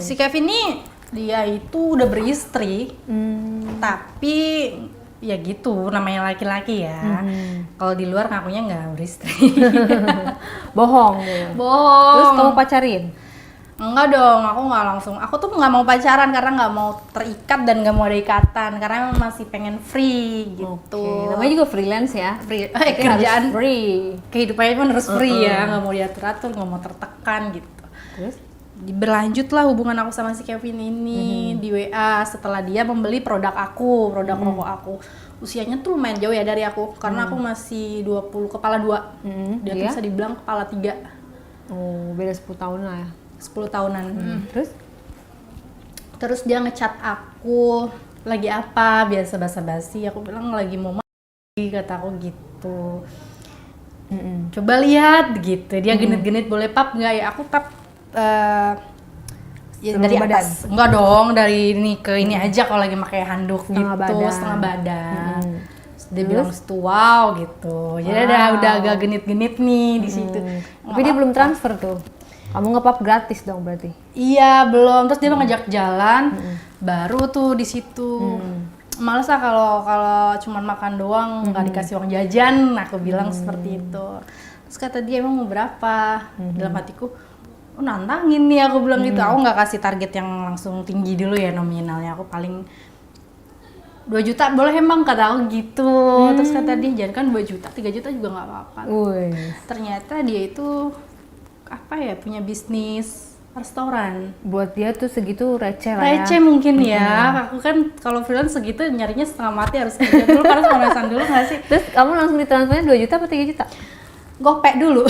Si Kevin ini dia itu udah beristri, tapi ya gitu namanya laki-laki ya. Kalau di luar ngakunya nggak beristri. Bohong gitu. Bohong. Terus kamu pacarin? Enggak dong, aku nggak langsung. Aku tuh nggak mau pacaran karena nggak mau terikat dan nggak mau ada ikatan karena emang masih pengen free gitu. Oke, namanya juga freelance ya. Free, Berarti kerjaan harus free. kehidupannya pun harus free ya, nggak mau diatur-atur, nggak mau tertekan gitu. Terus? Berlanjutlah hubungan aku sama si Kevin ini di WA setelah dia membeli produk aku, produk rokok aku. Usianya tuh lumayan jauh ya dari aku karena aku masih 20 kepala 2. Dia tuh bisa dibilang kepala 3. Oh, beda 10 tahun lah ya. 10 tahunan. Terus Dia ngechat aku lagi apa, biasa basa-basi. Aku bilang lagi mau mandi, kata aku gitu. Coba lihat gitu. Dia genit-genit, boleh pap nggak ya? Aku pap ya dari badan? atas. Enggak dong, dari ini ke ini aja kalau lagi pakai handuk Setengah gitu, badan. setengah badan. Terus dia bilang situ wow gitu. Jadi udah agak genit-genit nih di situ. tapi dia belum transfer tuh. Kamu nge-pap gratis dong berarti. Iya belum, terus dia ngajak jalan, baru tuh di situ. Males lah kalau cuman makan doang, nggak dikasih uang jajan, aku bilang seperti itu. Terus kata dia emang mau berapa? Dalam hatiku, oh nantangin nih aku bilang gitu. Aku nggak kasih target yang langsung tinggi dulu ya nominalnya, aku paling 2 juta boleh emang, kata aku gitu. Terus kata dia jangan kan 2 juta, 3 juta juga nggak apa-apa. Ternyata dia itu apa ya, punya bisnis restoran. Buat dia tuh segitu receh lah ya. Receh mungkin ya. Aku kan kalau freelance segitu nyarinya setengah mati, harus kerja dulu karena pemanasan dulu nggak sih? Terus kamu langsung ditransfernya 2 juta apa 3 juta? Gopek dulu.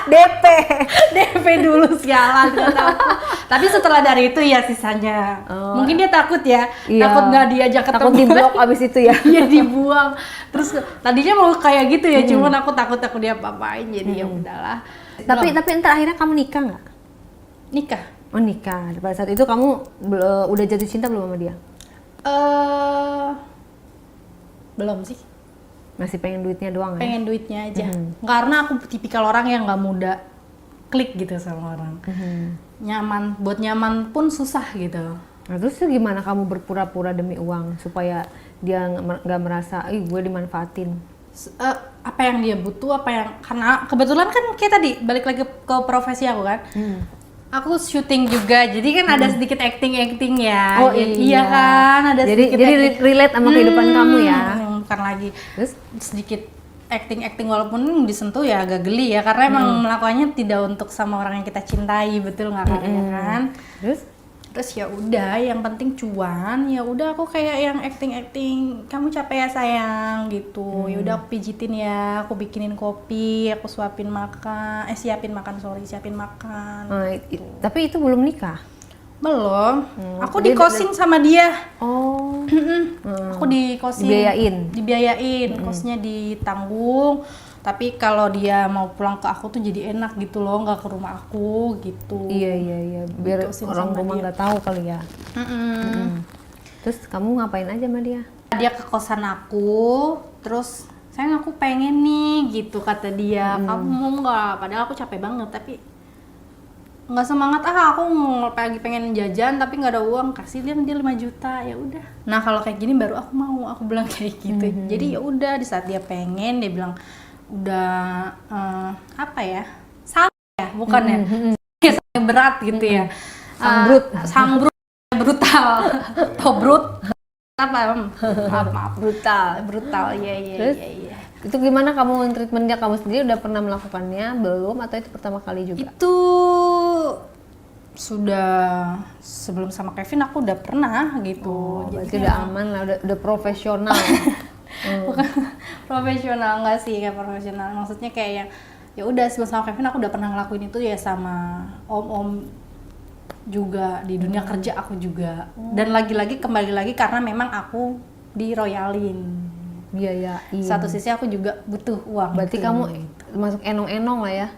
DP. DP dulu sialan kata aku. Tapi setelah dari itu ya sisanya. Mungkin dia takut ya. Iya. Takut nggak diajak ketemu. Takut diblok abis itu ya. Iya dibuang. Terus tadinya mau kayak gitu ya, cuman aku takut dia apa-apain, jadi ya udahlah. Tapi entar akhirnya kamu nikah nggak? Nikah. Oh nikah. Pada saat itu kamu udah jatuh cinta belum sama dia? Belum sih. Masih pengen duitnya doang ya? Pengen duitnya aja. Karena aku tipikal orang yang nggak mudah klik gitu sama orang. Nyaman, buat nyaman pun susah gitu. Nah, terus tuh gimana kamu berpura-pura demi uang supaya dia nggak merasa, ih gue dimanfaatin? Apa yang dia butuh, karena kebetulan kan kayak tadi balik lagi ke profesi aku kan. Aku syuting juga, jadi kan ada sedikit acting ya. Oh iya kan, ada jadi sedikit relate sama kehidupan kamu ya. Bukan lagi. Terus sedikit acting walaupun disentuh ya agak geli ya, karena emang melakukannya tidak untuk sama orang yang kita cintai, betul nggak kan? Terus ya udah, yang penting cuan. Ya udah aku kayak yang acting kamu capek ya sayang gitu. Ya udah aku pijitin ya, aku bikinin kopi, aku siapin makan. Tapi itu belum nikah? Belum. Aku dikosin sama dia. Oh. Aku dikosin. Dibiayain. Kosnya ditanggung. Tapi kalau dia mau pulang ke aku tuh jadi enak gitu loh, nggak ke rumah aku gitu. Iya. Biar orang rumah nggak tahu kali ya. Terus kamu ngapain aja sama dia? Dia ke kosan aku, terus sayang aku pengen nih gitu kata dia. Kamu mau nggak? Padahal aku capek banget, tapi nggak semangat. Aku lagi pengen jajan tapi nggak ada uang, kasih dia 5 juta, ya udah. Nah kalau kayak gini baru aku mau, aku bilang kayak gitu. Jadi ya udah, di saat dia pengen, dia bilang udah apa ya, sama ya bukan ya, berat gitu ya, sang brutal tobrut maaf brutal ya. Itu gimana kamu treatmentnya kamu sendiri, udah pernah melakukannya belum atau itu pertama kali juga? Itu sudah sebelum sama Kevin aku udah pernah gitu. Berarti udah aman lah, udah profesional. Bukan profesional, enggak sih kayak profesional, maksudnya kayak yang ya udah sebelum sama Kevin aku udah pernah ngelakuin itu ya sama om juga di dunia kerja aku juga. Dan lagi-lagi kembali lagi karena memang aku diroyalin. Biayain. Satu sisi aku juga butuh uang. Berarti kamu masuk enong-enong lah ya?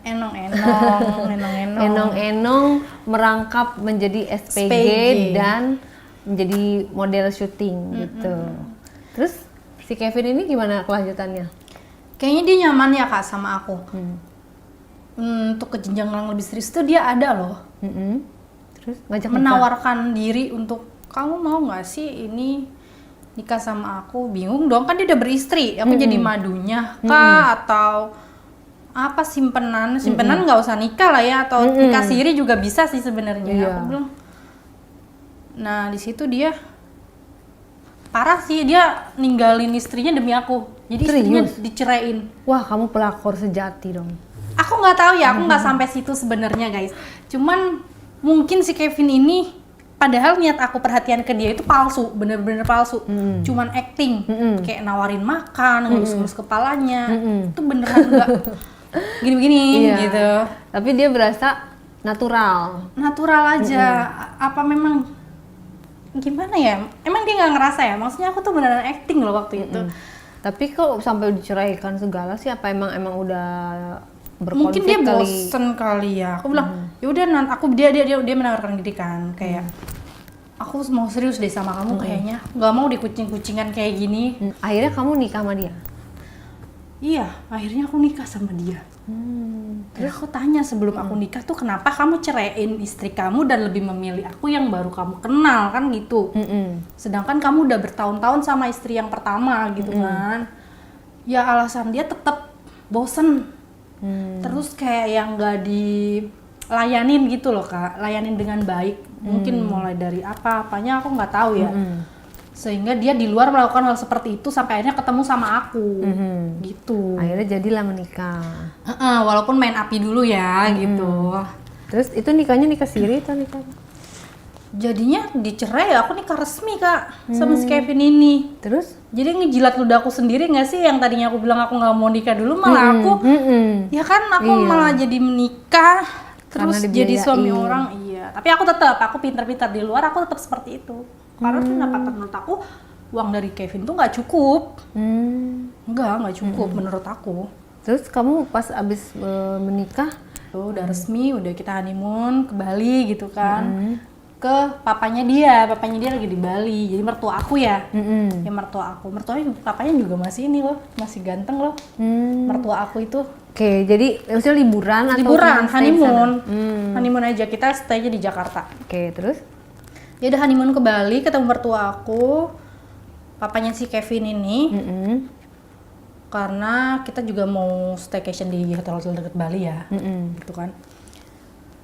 Enong-enong merangkap menjadi SPG dan menjadi model syuting gitu. Terus si Kevin ini gimana kelanjutannya? Kayaknya dia nyaman ya Kak sama aku. Untuk ke jenjang yang lebih serius tuh dia ada loh. Terus ngajak nikah? menawarkan diri untuk kamu mau nggak sih ini nikah sama aku. Bingung dong, kan dia udah beristri, aku jadi madunya kah atau apa, simpenan nggak usah nikah lah ya, atau nikah siri juga bisa sih sebenarnya. Iya. Aku bilang. Nah di situ dia parah sih, dia ninggalin istrinya demi aku, jadi istrinya Serius? diceraiin. Wah, kamu pelakor sejati dong. Aku nggak tahu ya, aku nggak sampai situ sebenarnya guys. Cuman mungkin si Kevin ini, padahal niat aku perhatian ke dia itu palsu, bener-bener palsu. Cuman acting, kayak nawarin makan, ngelus-ngelus kepalanya, itu beneran nggak gini-gini Iya. gitu. Tapi dia berasa natural. Natural aja. Apa memang gimana ya? Emang dia nggak ngerasa ya? Maksudnya aku tuh beneran acting loh waktu itu. Tapi kok sampai diceraikan segala sih? Apa emang udah Mungkin berkonflik dia kali? bosen kali ya. Aku bilang, ya udah aku dia menawarkan diri kan, kayak aku mau serius deh sama kamu kayaknya. Nggak mau dikucing-kucingan kayak gini. Akhirnya kamu nikah sama dia? Iya, akhirnya aku nikah sama dia. Terus aku tanya sebelum aku nikah tuh, kenapa kamu ceraiin istri kamu dan lebih memilih aku yang baru kamu kenal, kan gitu. Sedangkan kamu udah bertahun-tahun sama istri yang pertama gitu kan. Ya alasan dia tetap bosen. Terus kayak yang gak dilayanin gitu loh Kak, layanin dengan baik. Mungkin mulai dari apa-apanya aku nggak tahu ya. Sehingga dia di luar melakukan hal seperti itu sampai akhirnya ketemu sama aku. Gitu. Akhirnya jadilah menikah. Walaupun main api dulu ya gitu. Terus itu nikahnya nikah siri atau nikah apa? Jadinya dicerai, aku nikah resmi Kak sama si Kevin ini. Terus? Jadi ngejilat ludahku sendiri nggak sih, yang tadinya aku bilang aku nggak mau nikah dulu, malah aku ya kan aku malah jadi menikah terus Karena jadi dibiayain. suami orang. Iya, tapi aku pintar-pintar di luar, aku tetap seperti itu. Karena kenapa, menurut aku uang dari Kevin tuh nggak cukup. Nggak cukup menurut aku. Terus kamu pas abis menikah? Tuh udah resmi, udah kita honeymoon ke Bali gitu kan. Ke papanya dia lagi di Bali, jadi mertua aku ya. Ya mertua aku, papanya juga masih ini loh, masih ganteng loh. Mertua aku itu. Oke, jadi maksudnya liburan atau Liburan, cuma stay di sana? honeymoon. Honeymoon aja, kita stay aja di Jakarta. Oke, terus? Ya udah honeymoon ke Bali, ketemu mertua aku, papanya si Kevin ini. Karena kita juga mau staycation di hotel-hotel deket Bali ya, gitu kan.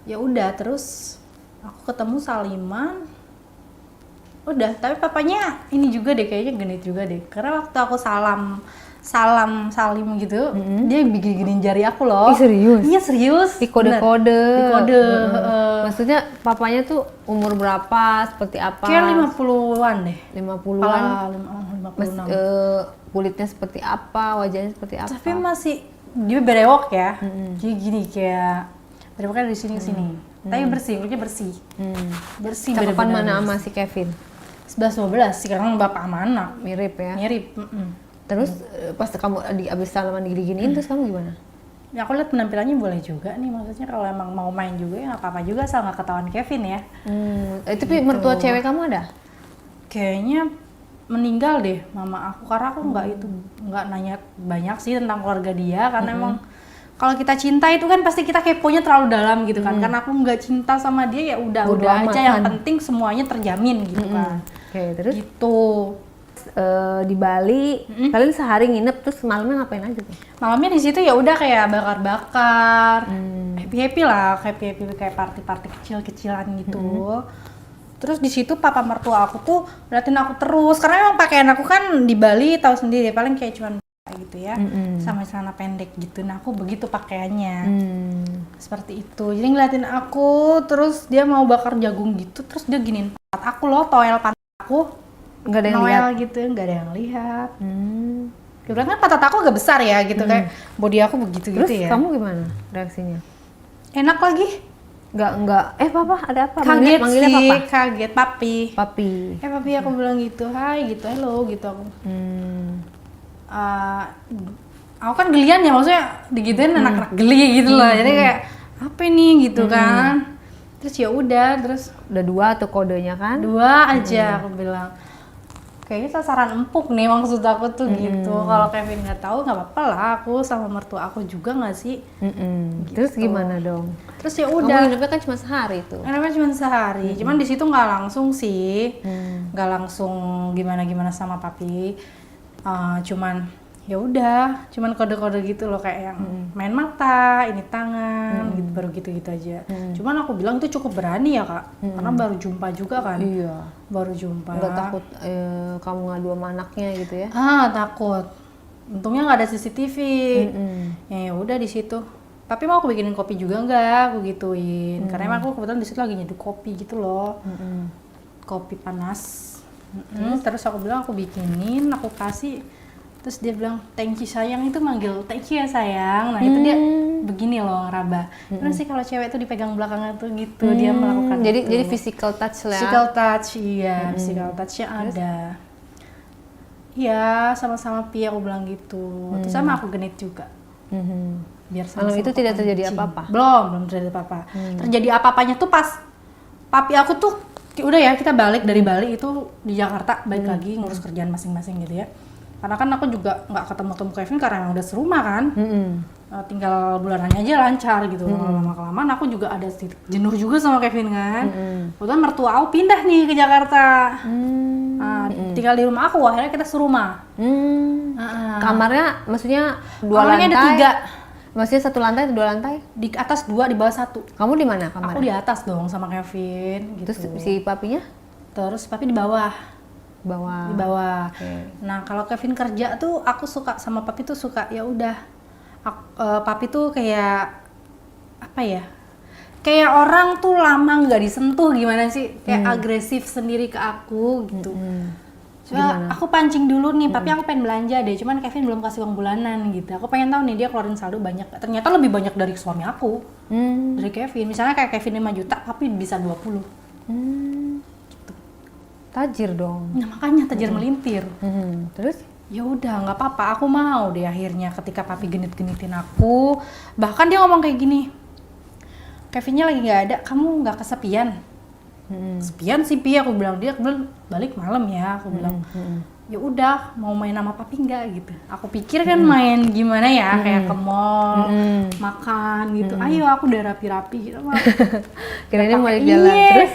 Ya udah, terus aku ketemu Saliman. Udah, tapi papanya ini juga deh, kayaknya genit juga deh. Karena waktu aku salim gitu, dia gini-giniin jari aku loh. Ih, serius? Iya serius. Di kode-kode. Di kode. Maksudnya papanya tuh umur berapa, seperti apa? Kayak 50-an deh. 50-an. Mas, 56. kulitnya seperti apa, wajahnya seperti apa? Tapi masih dia berewok ya. Jadi gini kayak berewoknya dari sini ke sini. Tapi bersih, kulitnya bersih. Bersih. Cakapan bener-bener mana sama si Kevin? 11-12, sekarang bapak sama anak. Mirip ya? Mirip. Terus pas kamu abis salaman digini-giniin, terus kamu gimana? Ya aku lihat penampilannya boleh juga nih, maksudnya kalau emang mau main juga ya nggak apa-apa juga, asal nggak ketahuan Kevin ya. Itu mertua cewek kamu ada? Kayaknya meninggal deh mama aku, karena aku nggak nanya banyak sih tentang keluarga dia, karena emang kalau kita cinta itu kan pasti kita keponya terlalu dalam gitu kan. Karena aku nggak cinta sama dia, ya udah aja, yang penting semuanya terjamin gitu kan. Oke, terus? Gitu. Di Bali, kalian sehari nginep, terus malamnya ngapain aja tuh? Malamnya di situ ya udah kayak bakar-bakar, happy lah, kayak party kecil-kecilan gitu. Terus di situ papa mertua aku tuh ngeliatin aku terus, karena emang pakaian aku kan di Bali tahu sendiri paling kayak cuman gitu ya, sama celana pendek gitu. Nah aku begitu pakaiannya, seperti itu. Jadi ngeliatin aku, terus dia mau bakar jagung gitu, terus dia giniin pantat aku loh, toel pantat aku. Nggak ada yang Noel lihat? gitu, nggak ada yang lihat. Dia bilang kan pantat aku agak besar ya gitu, kayak body aku begitu Terus gitu ya. kamu gimana reaksinya? Enak lagi. Nggak, papa ada apa? Kaget Manggilnya sih, papa? kaget papi. Papi. Papi aku bilang gitu, hai gitu, hello gitu aku. Aku kan gelian ya, maksudnya digituin anak-anak geli gitu loh. Jadi kayak apa ini gitu kan. Terus ya udah, terus Udah 2 tuh kodenya kan? 2 aja aku bilang. kayaknya sasaran empuk nih maksud aku tuh gitu. Kalau Kevin nggak tahu nggak apa-apa lah, aku sama mertua aku juga nggak sih. Terus gimana dong? Terus ya Kamu udah. hidupnya kan cuma sehari tuh. Karena cuma sehari, cuman di situ nggak langsung sih, nggak langsung gimana sama papi. Cuman ya udah, cuman kode-kode gitu loh kayak yang main mata, ini tangan, gitu, baru gitu-gitu aja. Cuman aku bilang itu cukup berani ya kak, karena baru jumpa juga kan. Iya. Baru jumpa. Nggak takut kamu ngadu sama anaknya gitu ya? Takut. Untungnya nggak ada CCTV. Ya udah di situ. Tapi mau aku bikinin kopi juga nggak? Aku gituin. Karena emang aku kebetulan di situ lagi nyeduh kopi gitu loh. Kopi panas. Terus aku bilang aku bikinin, aku kasih. Terus dia bilang, thank you sayang, itu manggil thank you ya sayang. Nah itu dia begini loh ngeraba. Terus sih kalau cewek tuh dipegang belakangnya tuh gitu, dia melakukan Jadi itu. jadi physical touch lah. Physical touch, iya, physical touch-nya ada. Iya, sama-sama Pi aku bilang gitu. Terus sama aku genit juga. Biar Kalau sama-sama itu tidak kepancing. terjadi apa-apa? Belum terjadi apa-apa. Terjadi apa-apanya tuh pas papi aku tuh udah ya kita balik dari Bali itu di Jakarta, balik lagi ngurus kerjaan masing-masing gitu ya. Karena kan aku juga nggak ketemu Kevin karena emang udah serumah kan. Tinggal bulanannya aja lancar gitu. Lama-kelamaan aku juga ada titik jenuh juga sama Kevin kan. Kemudian mertua aku pindah nih ke Jakarta. Tinggal di rumah aku, akhirnya kita serumah. Kamarnya maksudnya dua Kamarnya lantai? ada 3. Maksudnya satu lantai atau 2 lantai? Di atas 2, di bawah 1. Kamu di mana Aku kamarnya? di atas dong sama Kevin gitu. Terus si papinya? Terus papi di bawah. Bawah. Di bawah. Oke. Nah, kalau Kevin kerja tuh aku suka sama papi tuh suka ya udah. Papi tuh kayak apa ya? Kayak orang tuh lama nggak disentuh gimana sih? Kayak agresif sendiri ke aku gitu. Coba aku pancing dulu nih, papi aku pengen belanja deh. Cuman Kevin belum kasih uang bulanan gitu. Aku pengen tahu nih dia keluarin saldo banyak. Ternyata lebih banyak dari suami aku. Dari Kevin. Misalnya kayak Kevin 5 juta, papi bisa 20. Tajir dong. Nah, makanya tajir melintir. Terus? Ya udah nggak apa-apa, aku mau deh akhirnya ketika papi genit-genitin aku. Bahkan dia ngomong kayak gini, Kevinnya lagi nggak ada, kamu nggak kesepian? Kesepian sih Pi, aku bilang. Dia bilang balik malam ya, aku bilang. Ya udah, mau main sama papi nggak gitu. Aku pikir kan main gimana ya, kayak ke mall, makan gitu. Ayo aku udah rapi-rapi gitu. Kira-kira mau jalan terus?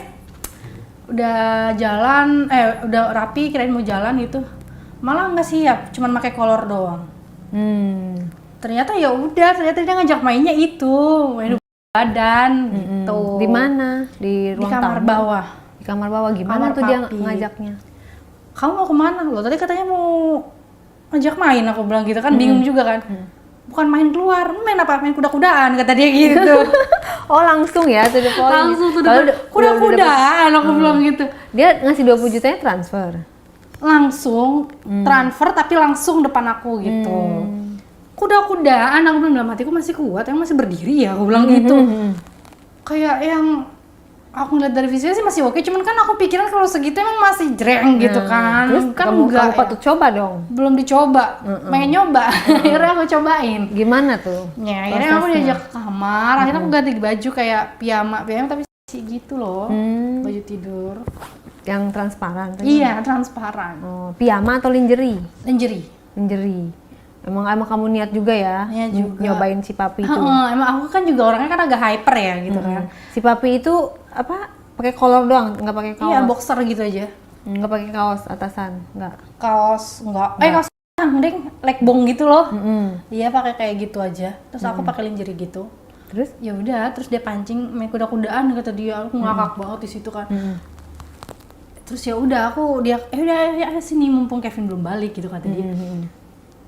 Udah jalan, udah rapi, kirain mau jalan gitu. Malah nggak siap, cuman pakai kolor doang. Ternyata ya udah, ternyata dia ngajak mainnya itu, main badan gitu. Di mana? Di ruang kamar tamu? bawah. Di kamar bawah gimana Kamar tuh dia papi. ngajaknya? Kamu mau kemana? Loh tadi katanya mau ngajak main, aku bilang gitu kan, bingung juga kan. Bukan main keluar, main apa? Main kuda-kudaan, kata dia gitu. Oh langsung ya, to the point. Langsung tuh Kalau kuda-kudaan, aku bilang gitu. dia ngasih 20 jutanya transfer? Langsung transfer tapi langsung depan aku gitu. Kuda-kudaan, aku bilang dalam hatiku masih kuat, emang masih berdiri ya, aku bilang gitu. Kayak yang aku ngeliat dari visualnya sih masih oke, cuman kan aku pikiran kalau segitu emang masih jreng gitu kan. Terus Kan kamu enggak patut coba dong. belum dicoba, pengen nyoba. Akhirnya aku cobain. Gimana tuh? Ya, akhirnya aku diajak ke kamar, akhirnya aku ganti baju kayak piyama tapi sih gitu loh, baju tidur. Yang transparan? Iya, transparan. Oh, piyama atau lingerie? Lingerie. Lingerie. Emang kamu niat juga ya? Iya juga. Nyobain si papi itu. Emang aku kan juga orangnya kan agak hyper ya gitu kan. Si papi itu apa? Pakai kolor doang, nggak pakai kaos? Iya, boxer gitu aja. Nggak pakai kaos atasan, nggak? Kaos enggak. Kaos mending legbong gitu loh. Iya, pakai kayak gitu aja. Terus aku pakai lingerie gitu. Terus? Ya udah, terus dia pancing main kuda-kudaan kata dia. Aku ngakak banget di situ kan. Terus ya udah udah ya sini mumpung Kevin belum balik gitu kata dia.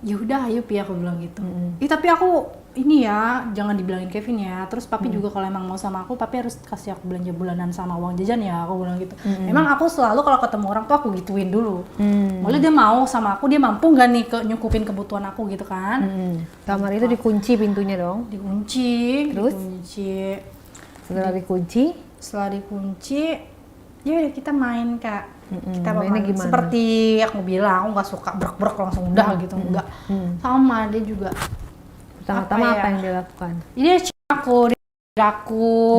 Ya udah ayo Pi, aku bilang gitu. Tapi aku ini ya jangan dibilangin Kevin ya. Terus papi juga kalau emang mau sama aku, papi harus kasih aku belanja bulanan sama uang jajan ya, aku bilang gitu. Emang aku selalu kalau ketemu orang tuh aku gituin dulu. Boleh dia mau sama aku, dia mampu nggak nih nyukupin kebutuhan aku gitu kan. Kamar itu dikunci pintunya dong? Dikunci. Terus? Dikunci. Setelah dikunci, Ya udah kita main Kak. Kita mainnya main gimana? seperti aku bilang, aku nggak suka brek-brek langsung udah gitu, enggak. Sama dia juga. pertama-tama Apa apa ya? yang dilakukan? Dia aku,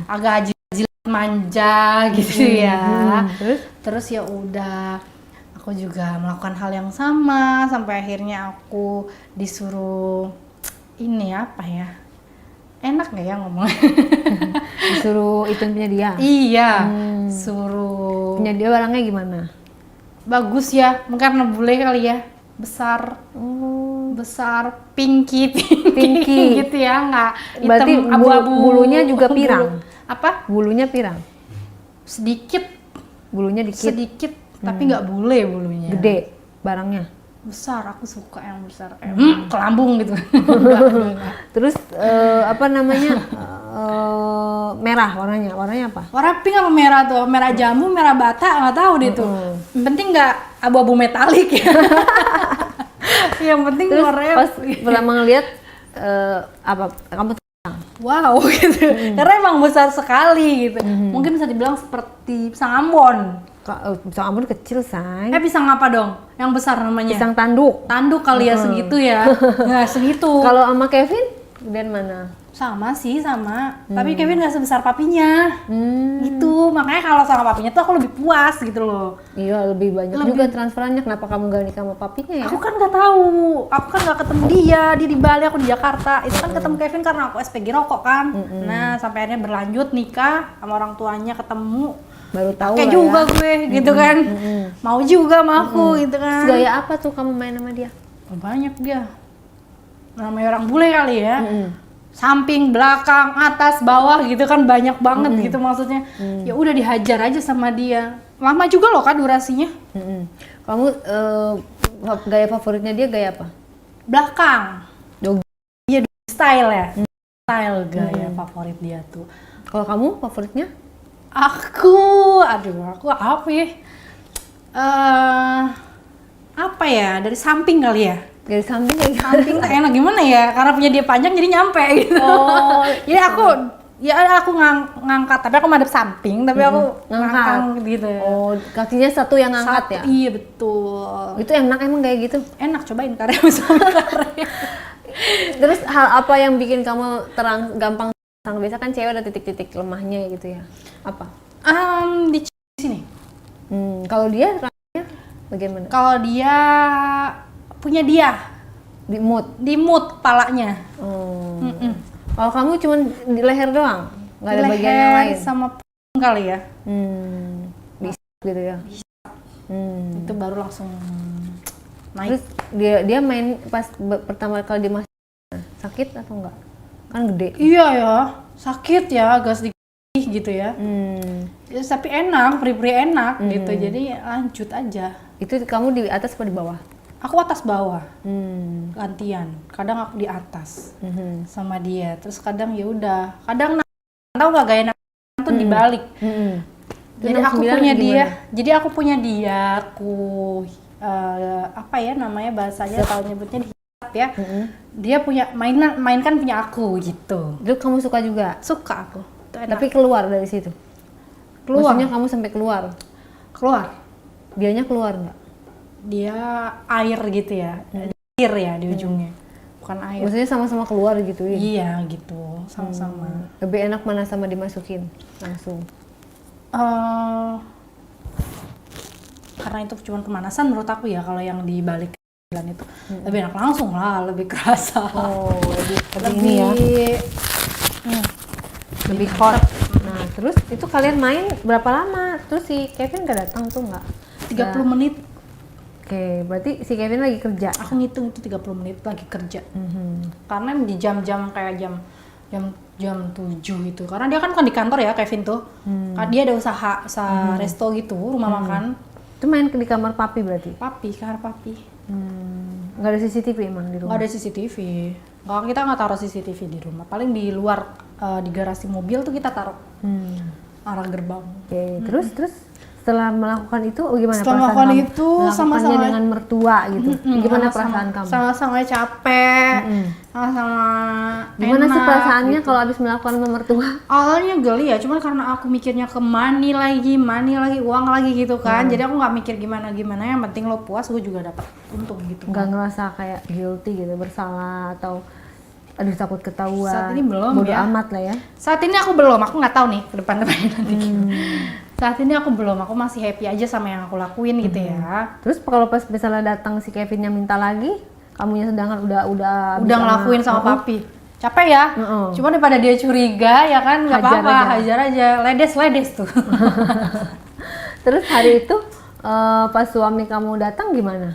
agak jilat manja gitu ya. Terus? Terus ya udah, aku aku juga melakukan hal yang sama sampai akhirnya aku disuruh ini apa ya? Enak nggak ya ngomong? Disuruh itu punya dia. Iya, suruh. Punya dia barangnya gimana? Bagus ya, mungkin karena bule kali ya, besar, besar, pinky gitu ya, nggak Berarti hitam abu-abu. bulunya juga pirang. Apa? Bulunya pirang. Sedikit, Bulunya dikit. sedikit, tapi nggak bule bulunya. Gede barangnya. Besar, aku suka yang besar kayak ke lambung gitu. Enggak. Terus apa namanya? Merah warnanya. Warnanya apa? Warna pink apa merah tuh? Merah jambu, merah bata, nggak tahu deh tuh. Yang penting nggak abu-abu metalik ya. Yang penting Terus warnanya pas pertama ngeliat apa kamu wow gitu. Karena emang besar sekali gitu. Mungkin bisa dibilang seperti pisang Ambon. pisang Ambon kecil say. Pisang apa dong? Yang besar namanya? Pisang tanduk. Tanduk kali ya segitu ya. Nggak segitu. Kalau sama Kevin dan mana? Sama sih sama. Tapi Kevin nggak sebesar papinya. Gitu. Makanya kalau sama papinya tuh aku lebih puas gitu loh. Iya lebih banyak juga transferannya. Kenapa kamu gak nikah sama papinya ya? Aku kan nggak tahu. Aku kan nggak ketemu dia. Dia di Bali, aku di Jakarta. Itu kan ketemu Kevin karena aku SPG rokok kan. Nah sampai akhirnya berlanjut nikah sama orang tuanya, ketemu. Baru tahu Kayak lah juga ya. gue gitu kan. Mau juga sama aku gitu kan. Terus gaya apa tuh kamu main sama dia? Banyak dia. Namanya orang bule kali ya. Samping, belakang, atas, bawah gitu kan banyak banget gitu maksudnya. Ya udah dihajar aja sama dia. Lama juga loh kan durasinya. Kamu gaya favoritnya dia gaya apa? Belakang. Dog. Iya, style ya. Style gaya favorit dia tuh. Kalau kamu favoritnya? Aku apa ya? Apa ya? Dari samping kali ya. Dari samping kayak gitu. Samping tak enak gimana ya? Karena punya dia panjang jadi nyampe gitu. Oh, Jadi aku ngangkat, tapi aku madep samping, tapi aku ngangkang gitu. Oh, kakinya satu yang ngangkat ya? Iya betul. Itu enak emang kayak gitu? Enak, cobain karya sama karya. Terus hal apa yang bikin kamu gampang terangsang? Biasa kan cewek ada titik-titik lemahnya gitu ya? Apa? Di sini. Kalau dia rasanya bagaimana? Kalau dia punya dia Di mood? di mood kepalanya. Kalau kamu cuma di leher doang? Nggak ada bagian yang lain? Sama kali ya. Di gitu ya? Itu baru langsung naik. Terus dia main pas pertama kali dia masuk sakit atau enggak? Kan gede. Iya ya, sakit ya, agak sedikit gitu ya. Ya, tapi enak, peri-peri enak gitu. Jadi lanjut aja. Itu kamu di atas apa di bawah? Aku atas bawah, gantian. Kadang aku di atas sama dia. Terus kadang ya udah. Kadang tahu nggak gaya tuh dibalik. Jadi aku punya dia. Jadi aku punya dia. Aku apa ya namanya bahasanya kalau nyebutnya dihilap ya. Dia punya mainkan punya aku gitu. Itu kamu suka juga? Suka aku. Itu enak. Tapi keluar dari situ? Keluar. Maksudnya kamu sampai keluar? Keluar. Dianya keluar nggak? Dia air gitu ya. Air ya di ujungnya. Bukan air. Maksudnya sama-sama keluar gitu ya? Iya gitu, sama-sama. Lebih enak mana sama dimasukin langsung? Karena itu cuma pemanasan menurut aku ya, kalau yang dibalik itu lebih enak langsung lah, lebih kerasa. Oh, lebih ini ya? Lebih hot. Nah, terus itu kalian main berapa lama? Terus si Kevin gak datang tuh nggak? 30 menit. Oke, berarti si Kevin lagi kerja? Aku ngitung itu 30 menit lagi kerja. Karena di jam-jam kayak jam 7 gitu. Karena dia kan di kantor ya Kevin tuh. Dia ada usaha resto gitu, rumah makan. Itu main di kamar papi berarti? Papi, kamar papi. Nggak ada CCTV emang di rumah? Nggak ada CCTV. Kita nggak taruh CCTV di rumah. Paling di luar di garasi mobil tuh kita taruh arah gerbang. Oke, terus setelah melakukan itu gimana setelah perasaan melakukan kamu? itu Melakukannya sama-sama dengan mertua gitu. Gimana perasaan kamu? Sama-sama capek, sama-sama Gimana sih enak, perasaannya gitu. kalau habis melakukan sama mertua? Awalnya geli ya, cuman karena aku mikirnya ke money lagi, uang lagi gitu kan. Jadi aku nggak mikir gimana-gimana, yang penting lo puas, gue juga dapat untung gitu. Nggak ngerasa kayak guilty gitu, bersalah atau aduh takut ketahuan? Saat ini belum Bodo ya. amat lah ya. Saat ini aku belum, aku nggak tahu nih ke depan-depannya nanti gimana. Saat ini aku belum, aku masih happy aja sama yang aku lakuin gitu ya. Terus kalau pas misalnya datang si Kevinnya minta lagi, kamunya sedangkan udah Udah bisa ngelakuin sama papi. Capek ya? Cuma daripada dia curiga ya kan, nggak Hajar apa-apa, aja. hajar aja. Ledes tuh. Terus hari itu pas suami kamu datang gimana?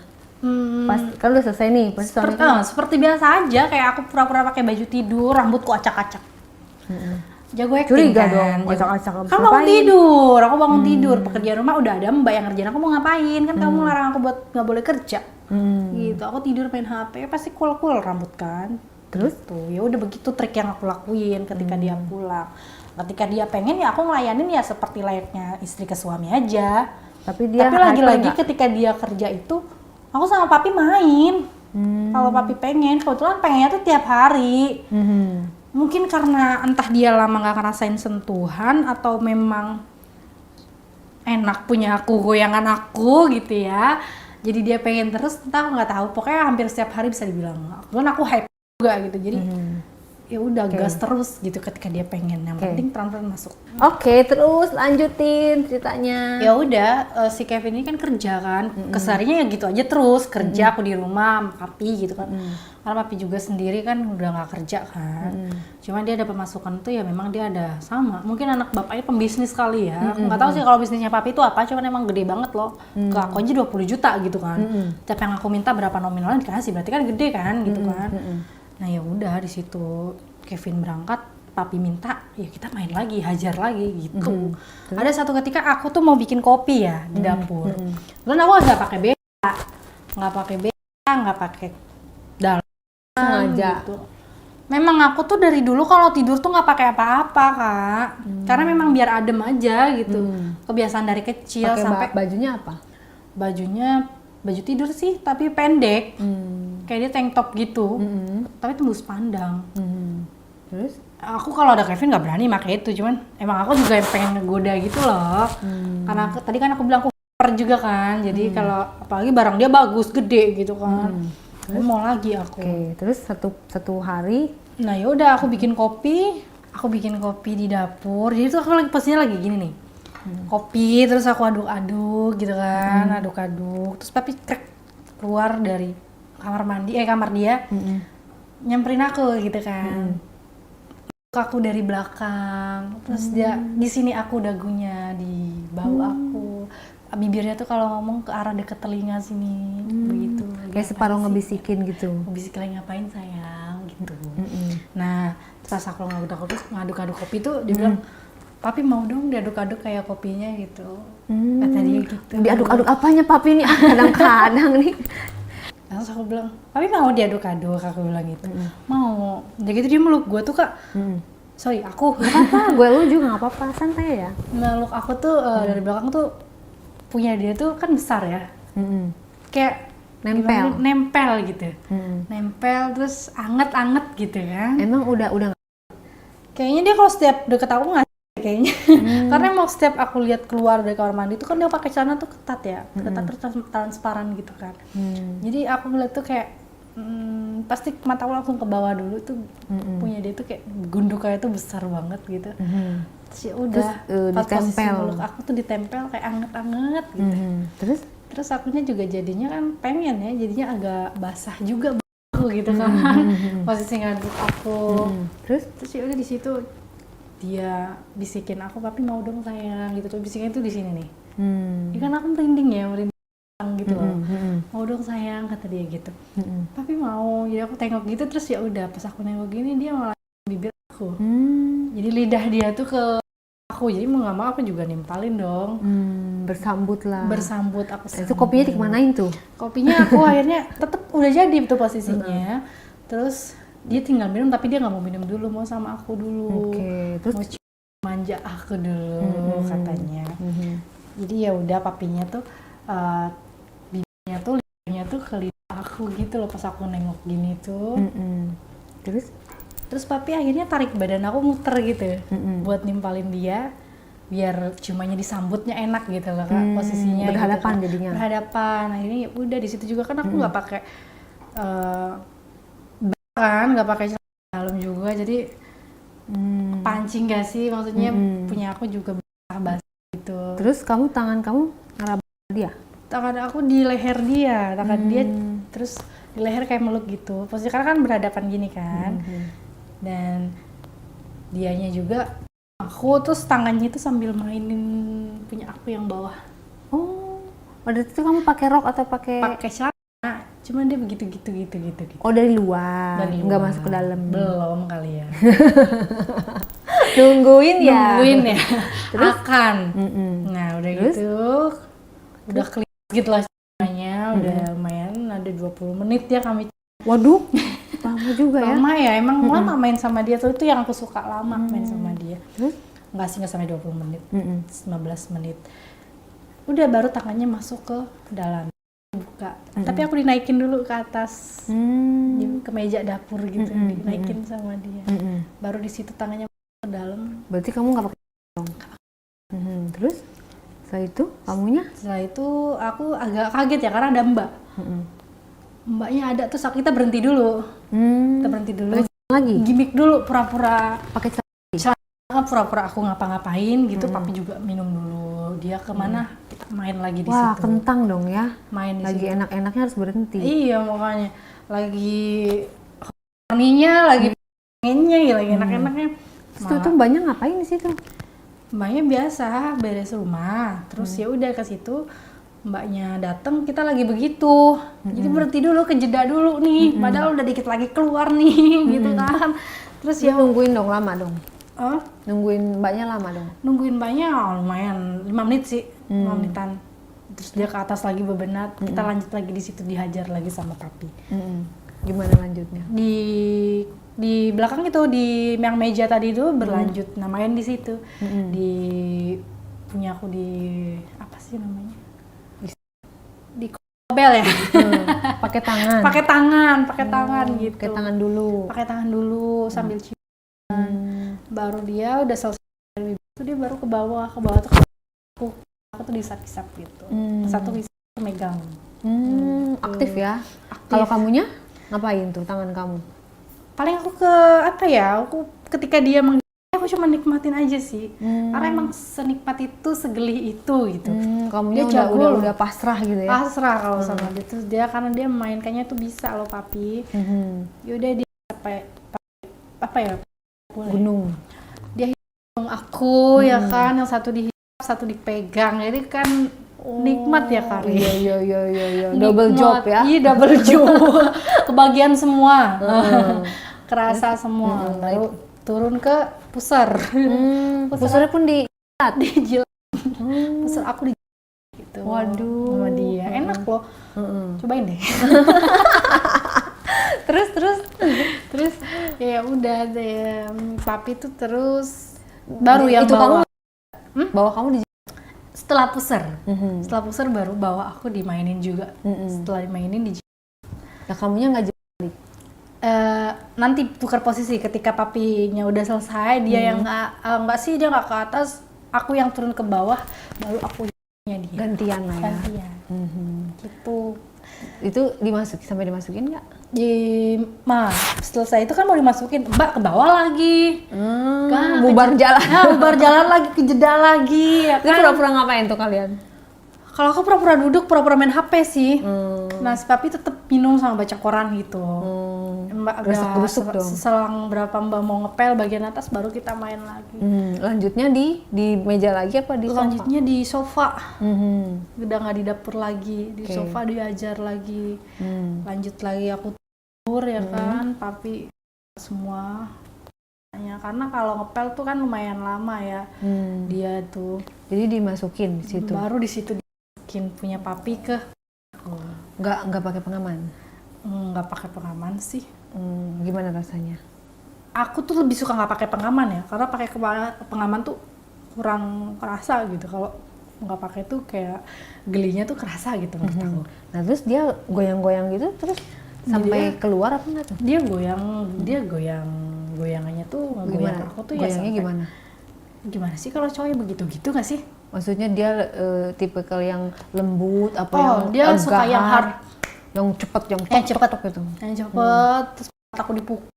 Pas kan udah selesai nih, pas suami Seperti biasa aja, kayak aku pura-pura pakai baju tidur, rambutku acak-acak. Jago acting Curiga kan. dong, acak-acak. Kan bangun tidur, aku bangun tidur. Pekerjaan rumah udah ada, mbak yang ngerjain, aku mau ngapain? Kan kamu larang aku buat nggak boleh kerja. Gitu, aku tidur main HP, pasti cool rambut kan. Terus Tuh, ya udah begitu trik yang aku lakuin ketika dia pulang. Ketika dia pengen ya aku ngelayanin ya seperti layaknya istri ke suami aja. tapi Tapi lagi-lagi ketika dia kerja itu, aku sama papi main. Kalau papi pengen, kebetulan pengennya tuh tiap hari. Mungkin karena entah dia lama gak ngerasain sentuhan atau memang enak punya aku, goyangan aku gitu ya. Jadi dia pengen terus, entah aku nggak tahu. Pokoknya hampir setiap hari bisa dibilang. Kebetulan aku hype juga gitu. Jadi ya udah gas terus gitu ketika dia pengen. Yang penting pelan-pelan masuk. Oke, terus lanjutin ceritanya. Ya udah, si Kevin ini kan kerja kan, kesehariannya ya gitu aja terus kerja, aku di rumah sama papi gitu kan. Karena papi juga sendiri kan udah nggak kerja kan. Cuma dia ada pemasukan tuh ya memang dia ada sama. Mungkin anak bapaknya pembisnis kali ya. Aku nggak tahu sih kalau bisnisnya papi itu apa, cuman emang gede banget loh. Ke aku aja 20 juta gitu kan. Tapi yang aku minta berapa nominalnya dikasih, berarti kan gede kan gitu kan. Nah ya udah di situ Kevin berangkat, papi minta, ya kita main lagi, hajar lagi gitu. Ada satu ketika aku tuh mau bikin kopi ya di dapur. Dan aku nggak pakai beda, nggak pakai dalam Sengaja. gitu. Memang aku tuh dari dulu kalau tidur tuh nggak pakai apa-apa kak, karena memang biar adem aja gitu. Kebiasaan dari kecil Pakai sampai bajunya apa? bajunya baju tidur sih, tapi pendek, kayak dia tank top gitu, tapi tembus pandang. Terus? Aku kalau ada Kevin nggak berani pakai itu, cuman emang aku juga yang pengen ngegoda gitu loh. Karena tadi kan aku bilang aku juga kan, jadi kalau apalagi barang dia bagus, gede gitu kan. Aku mau lagi aku. Oke, terus satu hari. Nah yaudah aku bikin kopi di dapur. Jadi tuh aku lagi posisinya lagi gini nih, kopi terus aku aduk-aduk gitu kan, aduk-aduk. Terus papi keluar dari kamar dia, nyamperin aku gitu kan. Aku dari belakang, terus dia di sini aku dagunya, di bau aku, bibirnya tuh kalau ngomong ke arah deket telinga sini, begitu. Kayak separuh ngebisikin gitu. Ngebisik lagi ngapain sayang gitu. Nah, pas aku ngaduk-aduk kopi tuh dia bilang, papi mau dong diaduk-aduk kayak kopinya gitu. Kata dia gitu. Diaduk-aduk apanya papi nih? Kadang-kadang nih. Terus aku bilang, papi mau diaduk-aduk, aku bilang gitu. Mau. Jadi gitu dia meluk gue tuh kak. Sorry, aku. Gak apa-apa, gue lu juga gak apa-apa, santai ya. Meluk aku tuh dari belakang tuh punya dia tuh kan besar ya. Kayak nempel gitu. Nempel terus anget-anget gitu kan. Emang udah Kayaknya dia kalau setiap deket aku nggak kayaknya. Karena emang setiap aku lihat keluar dari kamar mandi tuh kan dia pakai celana tuh ketat ya, ketat terus transparan gitu kan. Jadi aku ngeliat tuh kayak pasti mata aku langsung ke bawah dulu tuh, punya dia tuh kayak gundukannya tuh besar banget gitu. Terus ya udah pas posisi meluk aku tuh ditempel kayak anget-anget gitu. Terus akunya juga jadinya kan pengen ya, jadinya agak basah juga aku gitu kan. Posisi ngaduk aku. Terus ya udah di situ dia bisikin aku, papi mau dong sayang gitu. Tuh bisikin tuh di sini nih. Ya kan aku merinding gitu loh. Mau dong sayang kata dia gitu. Papi mau. Jadi aku tengok gitu, terus ya udah pas aku nengok gini dia malah bibir aku. Jadi lidah dia tuh ke aku. Jadi mau nggak mau aku juga nimpalin dong. Bersambut aku. Itu kopinya dikemanain tuh? Kopinya aku akhirnya tetep udah jadi tuh posisinya. Terus dia tinggal minum, tapi dia nggak mau minum dulu, mau sama aku dulu. Terus mau manja aku dulu katanya. Jadi ya udah papinya tuh lidahnya tuh ke lidah aku gitu loh pas aku nengok gini tuh. Terus papi akhirnya tarik badan aku muter gitu buat nimpalin dia biar cumanya disambutnya enak gitu loh kak, posisinya berhadapan gitu, jadinya. Berhadapan. Akhirnya ya udah di situ juga kan aku nggak pakai kan nggak pakai celana dalam juga, jadi pancing gak sih, maksudnya punya aku juga basah gitu. Terus tangan kamu ngeraba dia? Tangan aku di leher dia, dia terus di leher kayak meluk gitu. Posisi kan berhadapan gini kan. Dan dianya juga aku, terus tangannya itu sambil mainin punya aku yang bawah. Oh, berarti itu kamu pakai rok atau pakai celana, cuman dia begitu gitu. Oh, dari luar, nggak masuk ke dalam. Belum kali ya. Nungguin ya. Terus akan. Nah, udah gitu. Udah klik gitu lah ceritanya, udah lumayan ada 20 menit ya kami. Waduh, lama juga ya. Lama ya, emang lama main sama dia tuh, itu yang aku suka, lama main sama dia. Terus? Nggak sampai 20 menit, 15 menit. Udah baru tangannya masuk ke dalam, buka. Tapi aku dinaikin dulu ke atas, ke meja dapur gitu, dinaikin sama dia. Baru di situ tangannya masuk ke dalam. Berarti kamu nggak pakai dong? Terus? Setelah itu, kamunya? Setelah itu aku agak kaget ya, karena ada mbak. Mbaknya ada, terus kita berhenti dulu. Kita berhenti dulu. Lagi? Gimik dulu, pura-pura. Pakai Pura-pura aku ngapa-ngapain gitu, papi juga minum dulu. Dia kemana? Kita main lagi di situ. Wah, kentang dong ya. Main di lagi situ. Enak-enaknya harus berhenti. Iya, makanya. Lagi horninya, lagi pengennya, ya, lagi enak-enaknya. Terus tuh banyak ngapain di situ? Mbaknya biasa beres rumah, terus ya udah ke situ. Mbaknya datang, kita lagi begitu. Jadi berhenti dulu, kejeda dulu nih. Padahal udah dikit lagi keluar nih, gitu kan. Terus ya nungguin dong, lama dong. Nungguin mbaknya lama dong? Nungguin mbaknya lumayan, 5 menit sih, 5 menitan. Terus dia ke atas lagi bebenat, kita lanjut lagi di situ, dihajar lagi sama papi. Gimana lanjutnya? Di belakang itu, di yang meja tadi itu berlanjut, main di situ. Di punya aku di apa sih namanya? Di kobel ya. Pakai tangan. Pakai tangan gitu. Pakai tangan dulu sambil cium. Baru dia udah selesai itu, dia baru ke bawah tuh aku tuh disap-isap gitu. Satu bisa megang. Aktif ya. Kalau kamunya ngapain tuh tangan kamu? Paling aku aku ketika dia aku cuma nikmatin aja sih. Karena emang senikmat itu, segelih itu gitu. Kamunya dia udah pasrah gitu ya. Pasrah kalau sama dia. Terus dia, karena dia mainkannya tuh bisa loh papi. Yaudah dia gunung. Dia hitung aku ya kan, yang satu dihisap, satu dipegang. Jadi kan nikmat ya kali. Iya. Double job ya. Iya, double job. Kebagian semua. Kerasa semua. Baru turun ke pusar. Pusarnya pun dijilat. Pusar aku gitu. Waduh. Sama dia. Enak loh. Cobain deh. terus ya udah deh, papi tuh terus baru yang itu bawa. Bawa kamu di setelah pusar baru bawa aku dimainin juga. Setelah dimainin ya kamunya nggak jadi. Nanti tukar posisi ketika papinya udah selesai, dia yang nggak sih, dia nggak ke atas, aku yang turun ke bawah, baru aku dia gantian lah ya. Gitu. Itu sampai dimasukin nggak? Selesai itu kan mau dimasukin, mbak ke bawah lagi. Bubar jalan lagi, kejeda lagi ya kan. Itu pura-pura ngapain tuh kalian? Kalau aku pura-pura duduk, pura-pura main HP sih. Nah, si papi tetap minum sama baca koran gitu. Mbak gerusuk dong. Selang berapa mbak mau ngepel bagian atas, baru kita main lagi. Lanjutnya di meja lagi apa di sofa? Lanjutnya di sofa. Udah nggak di dapur lagi, di sofa diajar lagi. Lanjut lagi aku tidur ya kan, papi semua. Karena kalau ngepel tuh kan lumayan lama ya. Dia tuh. Jadi dimasukin di situ. Baru di situ punya papi ke nggak pakai pengaman. Nggak pakai pengaman sih. Gimana rasanya? Aku tuh lebih suka nggak pakai pengaman ya, karena pakai pengaman tuh kurang kerasa gitu. Kalau nggak pakai tuh kayak gelinya tuh kerasa gitu menurut aku. Nah terus dia goyang-goyang gitu terus sampai keluar apa enggak tuh? Dia goyangannya tuh goyang aku tuh goyangnya ya gimana sih kalau cowoknya begitu nggak sih? Maksudnya dia tipikal yang lembut apa yang dia suka yang hard, yang cepet gitu. Yang cepet, terus aku dipukul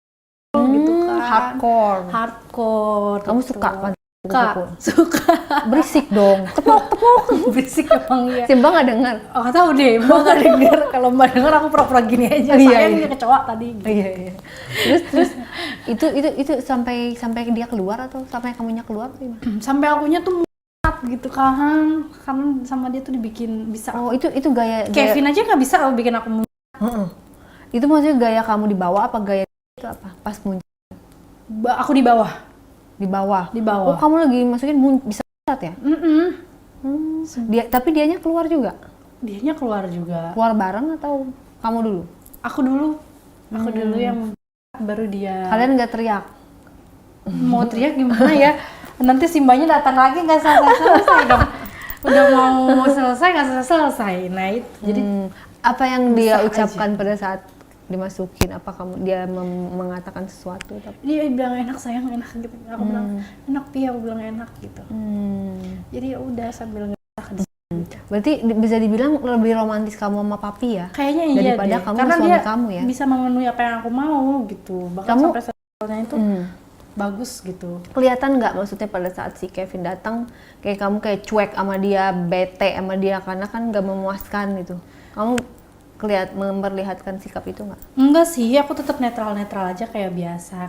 gitu kan. Hardcore. Kamu gitu. Suka Kak, suka. Berisik dong. Tepuk. Berisik emang iya. Si Mbak nggak dengar. Oh, nggak tahu deh, Mbak nggak denger. Kalau Mbak denger aku pura-pura gini aja. Iya, Sayang iya. dia kecoa tadi. Gitu. Iya. Terus itu sampai dia keluar atau sampai kamunya keluar atau gimana? Sampai akunya tuh muat gitu kan. Karena sama dia tuh dibikin bisa. Oh, itu gaya Kevin aja nggak bisa kalau bikin aku muat. Heeh. Itu maksudnya gaya kamu di bawah apa gaya itu apa? Pas muncul Aku di bawah. di bawah. Di bawah. Oh, kamu lagi masukin bisa ya? Tapi dianya keluar juga. Dianya keluar juga. Keluar bareng atau kamu dulu? Aku dulu yang baru dia. Kalian nggak teriak? Mau teriak gimana ya? Nanti si Mbaknya datang lagi nggak selesai dong. Udah mau selesai nggak selesai. Nah itu. Jadi apa yang dia Bisa ucapkan pada saat dimasukin? Apa dia mengatakan sesuatu? dia bilang enak sayang enak gitu. Aku bilang enak Pi, aku bilang enak gitu. Jadi ya udah sambil ngerasa. Berarti bisa dibilang lebih romantis kamu sama papi ya? Kayaknya iya daripada deh. kamu Karena suami dia kamu ya? bisa memenuhi apa yang aku mau gitu. Bahkan Kamu- sampai seksualnya itu bagus gitu. Kelihatan nggak maksudnya pada saat si Kevin datang kayak kamu kayak cuek sama dia, bete sama dia karena kan nggak memuaskan gitu. Kamu memperlihatkan sikap itu nggak? Enggak sih, aku tetap netral aja kayak biasa.